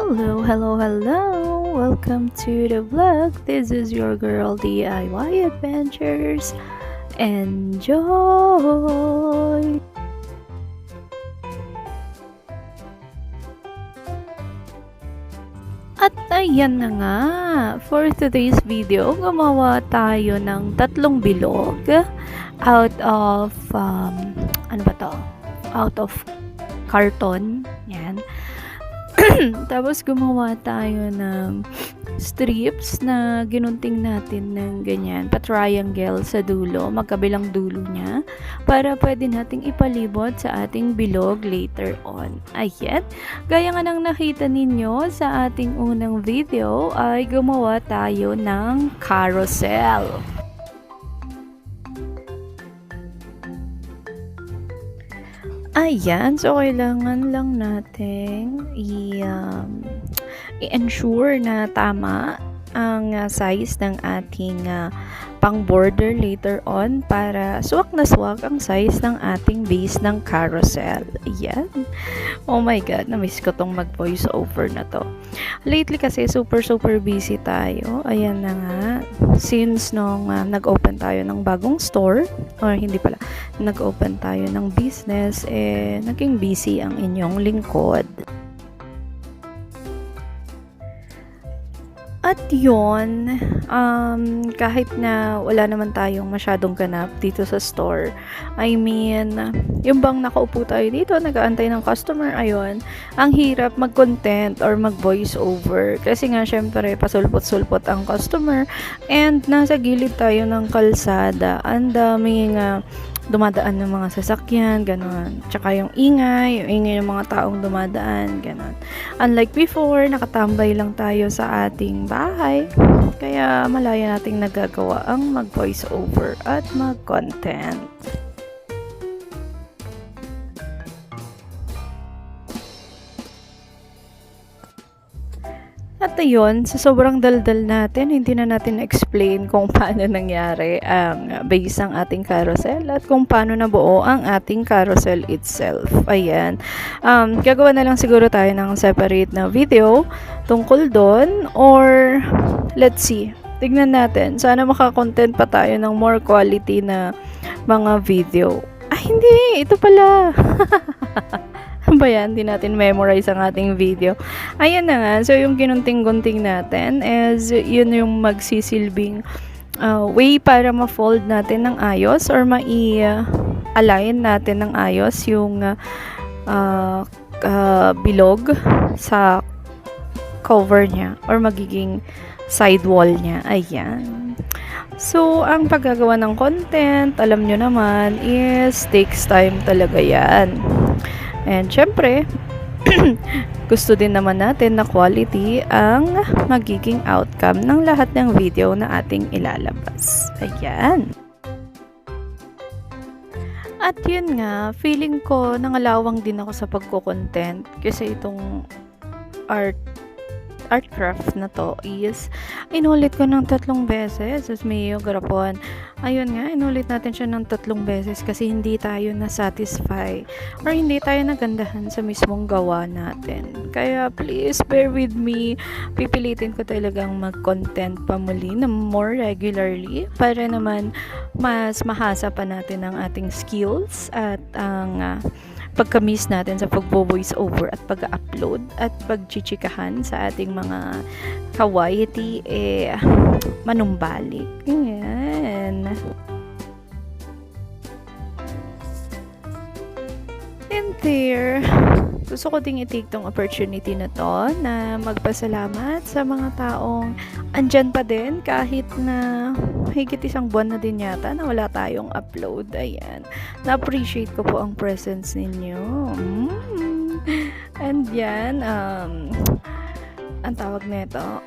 Hello, hello, hello! Welcome to the vlog. This is your girl DIY Adventures. Enjoy! At ayan na nga, for today's video, gumawa tayo ng tatlong bilog out of, ano ba to? Out of carton. Yan. Tapos gumawa tayo ng strips na ginunting natin ng ganyan, pa-triangle sa dulo, magkabilang dulo niya, para pwede nating ipalibot sa ating bilog later on. Ayan, gaya nga ng nakita ninyo sa ating unang video, ay gumawa tayo ng carousel. Ayan, so kailangan lang nating i-ensure na tama ang size ng ating pang border later on para swak na swak ang size ng ating base ng carousel. Ayan. Oh my god, na-miss ko tong mag voice over na to. Lately kasi super busy tayo. Ayan na nga. Since nung nag-open tayo ng bagong store, or hindi pala, nag-open tayo ng business, naging busy ang inyong lingkod. At yun, kahit na wala naman tayong masyadong ganap dito sa store, I mean, yung bang nakaupo tayo dito, nag-aantay ng customer, ayun, ang hirap mag-content or mag-voice over. Kasi nga, syempre, pasulpot-sulpot ang customer, and nasa gilid tayo ng kalsada. Ang daming dumadaan ng mga sasakyan, gano'n. Tsaka yung ingay ng mga taong dumadaan, gano'n. Unlike before, nakatambay lang tayo sa ating bahay, kaya malaya nating nagagawa ang mag-voice over at mag-content. At ayun, sa sobrang daldal natin, hindi na natin explain kung paano nangyari ang base ng ating carousel at kung paano nabuo ang ating carousel itself. Ayan. Gagawa na lang siguro tayo ng separate na video tungkol doon, or let's see. Tignan natin. Sana makakontent pa tayo ng more quality na mga video. Ah, hindi. Ito pala. Ba yan? Hindi natin memorize ang ating video. Ayan na nga. So, yung ginunting-gunting natin is yun yung magsisilbing way para ma-fold natin ng ayos or ma-align natin ng ayos yung bilog sa cover niya or magiging side wall niya. Ayan. So, ang paggagawa ng content, alam nyo naman, is takes time talaga yan. And syempre, gusto din naman natin na quality ang magiging outcome ng lahat ng video na ating ilalabas. Ayan. At yun nga, feeling ko nangalawang din ako sa pagko-content kasi itong art craft na to is inulit ko ng 3 beses. As Mayo Garapon, ayun nga, inulit natin siya ng 3 beses kasi hindi tayo na-satisfy or hindi tayo nagandahan sa mismong gawa natin. Kaya please bear with me. Pipilitin ko talagang mag-content pa muli na more regularly para naman mas mahasa pa natin ang ating skills at ang pagka-miss natin sa pag-voice over at pag-upload at pag-chichikahan sa ating mga kawaiti manumbalik. Ayan. And there, gusto ko ding i-take tong opportunity na to na magpasalamat sa mga taong andyan pa din kahit na higit 1 buwan na din yata na wala tayong upload. Ayan. Na-appreciate ko po ang presence ninyo. And yan, ang tawag nito,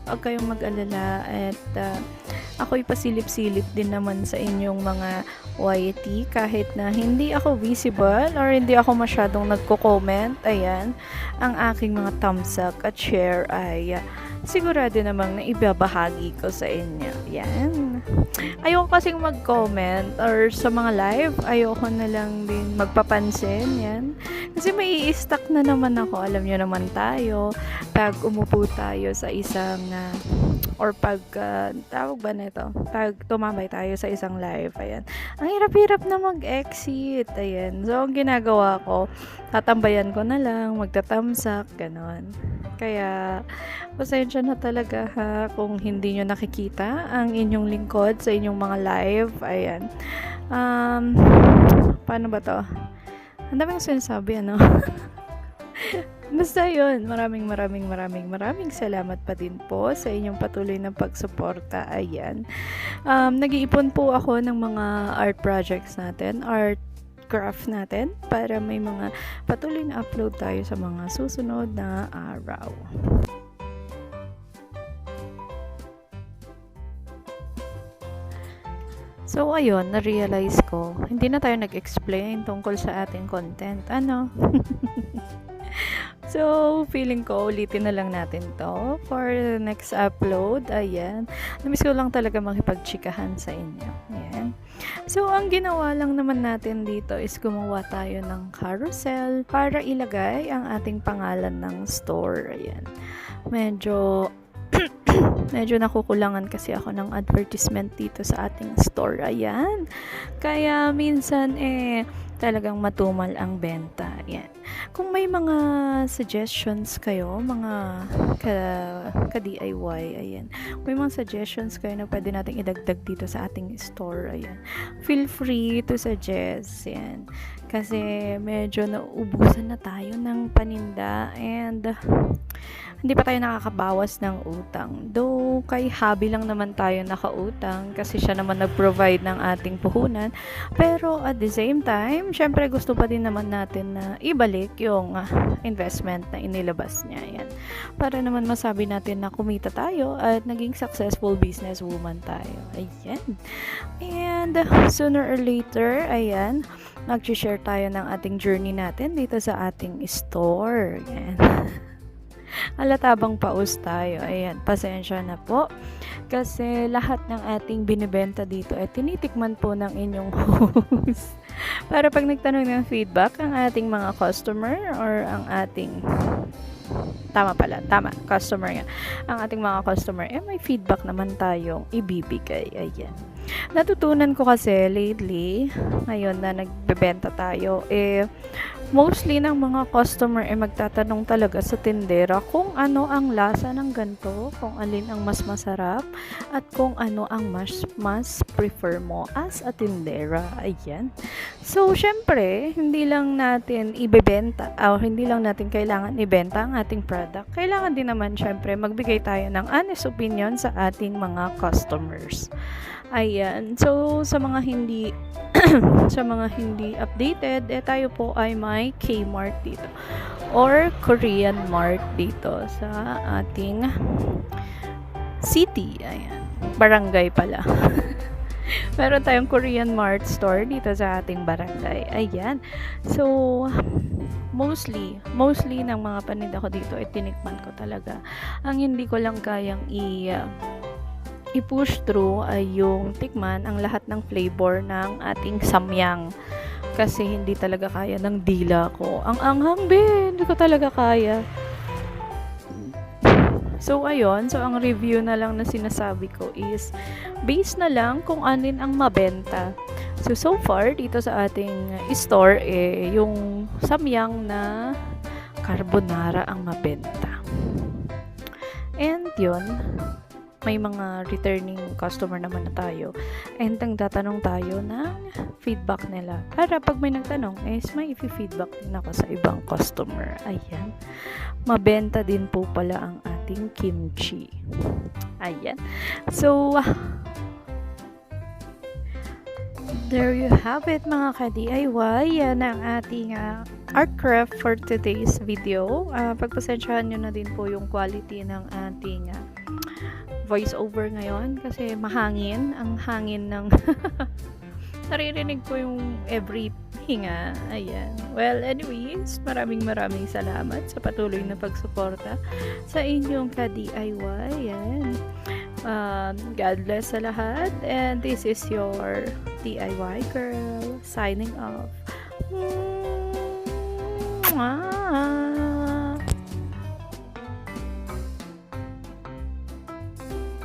huwag kayong mag-alala at ako'y pasilip-silip din naman sa inyong mga YT kahit na hindi ako visible or hindi ako masyadong nagko-comment. Ayan, ang aking mga thumbs up at share ay sigurado namang na ibabahagi ko sa inyo. Yan. Ayoko kasing mag-comment or sa mga live, ayoko na lang din magpapansin. Yan. Kasi may i-stuck na naman ako. Alam nyo naman tayo, pag umupo tayo sa isang or pag tawag ba na ito? Pag tumambay tayo sa isang live, ayan. Ang hirap-hirap na mag-exit, ayan. So, ang ginagawa ko, tatambayan ko na lang, magtatamsak, ganon. Kaya, pasensya na talaga ha, kung hindi nyo nakikita ang inyong lingkod sa inyong mga live, ayan. Paano ba to? Ang daming sinasabi, ano? Basta yun, maraming salamat pa din po sa inyong patuloy na pagsuporta. Ayan. Nag-iipon po ako ng mga art projects natin, art craft natin, para may mga patuloy na upload tayo sa mga susunod na araw. So, ayun, na-realize ko, hindi na tayo nag-explain tungkol sa ating content. Ano? So, feeling ko, ulitin na lang natin to for the next upload. Ayan. Namiss ko lang talaga makipagchikahan sa inyo. Ayan. So, ang ginawa lang naman natin dito is gumawa tayo ng carousel para ilagay ang ating pangalan ng store. Ayan. Medyo nakukulangan kasi ako ng advertisement dito sa ating store. Ayan. Kaya minsan talagang matumal ang benta. Ayan. Kung may mga suggestions kayo, mga ka-DIY, ayan. Kung may mga suggestions kayo na pwede nating idagdag dito sa ating store, ayan. Feel free to suggest, ayan. Kasi medyo nauubusan na tayo ng paninda and hindi pa tayo nakakabawas ng utang. Though, kay hubby lang naman tayo nakautang kasi siya naman nag-provide ng ating puhunan. Pero at the same time, syempre gusto pa din naman natin na ibalik yung investment na inilabas niya. Yan. Para naman masabi natin na kumita tayo at naging successful businesswoman tayo. Ayan. And sooner or later, ayan, mag-share tayo ng ating journey natin dito sa ating store. Ayan. Alatabang paus tayo. Ayan, pasensya na po. Kasi lahat ng ating binibenta dito ay tinitikman po ng inyong host. Para pag nagtanong ng feedback ang ating mga customer or ang ating customer nga. Ang ating mga customer, may feedback naman tayong ibibigay. Ayan. Natutunan ko kasi lately, ngayon na nagbebenta tayo, mostly ng mga customer magtatanong talaga sa tindera kung ano ang lasa ng ganito, kung alin ang mas masarap, at kung ano ang mas prefer mo as a tindera. Ayan. So, syempre, hindi lang natin ibebenta, o hindi lang natin kailangan ibenta ang ating product. Kailangan din naman, syempre, magbigay tayo ng honest opinion sa ating mga customers. Ayan. So, sa mga hindi updated, tayo po ay may Kmart dito or Korean Mart dito sa ating city. Ayan. Barangay pala. Meron tayong Korean Mart store dito sa ating barangay. Ayan. So, mostly ng mga paninda ko dito tinikman ko talaga. Ang hindi ko lang kayang i-push through ay yung tikman ang lahat ng flavor ng ating samyang. Kasi hindi talaga kaya ng dila ko. Ang anghang din, hindi ko talaga kaya. So, ayun. So, ang review na lang na sinasabi ko is based na lang kung anin ang mabenta. So far, dito sa ating store, yung samyang na carbonara ang mabenta. And yun, may mga returning customer naman na tayo. And tatanong tayo ng feedback nila. Para pag may nagtanong, may i-feedback din ako sa ibang customer. Ayan. Mabenta din po pala ang ating kimchi. Ayan. So, there you have it mga ka-DIY. Yan ang ating art craft for today's video. Pagpasensyahan nyo na din po yung quality ng ating voice over ngayon kasi mahangin. Ang hangin ng naririnig ko yung every hinga. Ayan. Well, anyways, maraming salamat sa patuloy na pagsuporta sa inyong ka-DIY. Ayan. God bless sa lahat. And this is your DIY girl signing off. Mwah!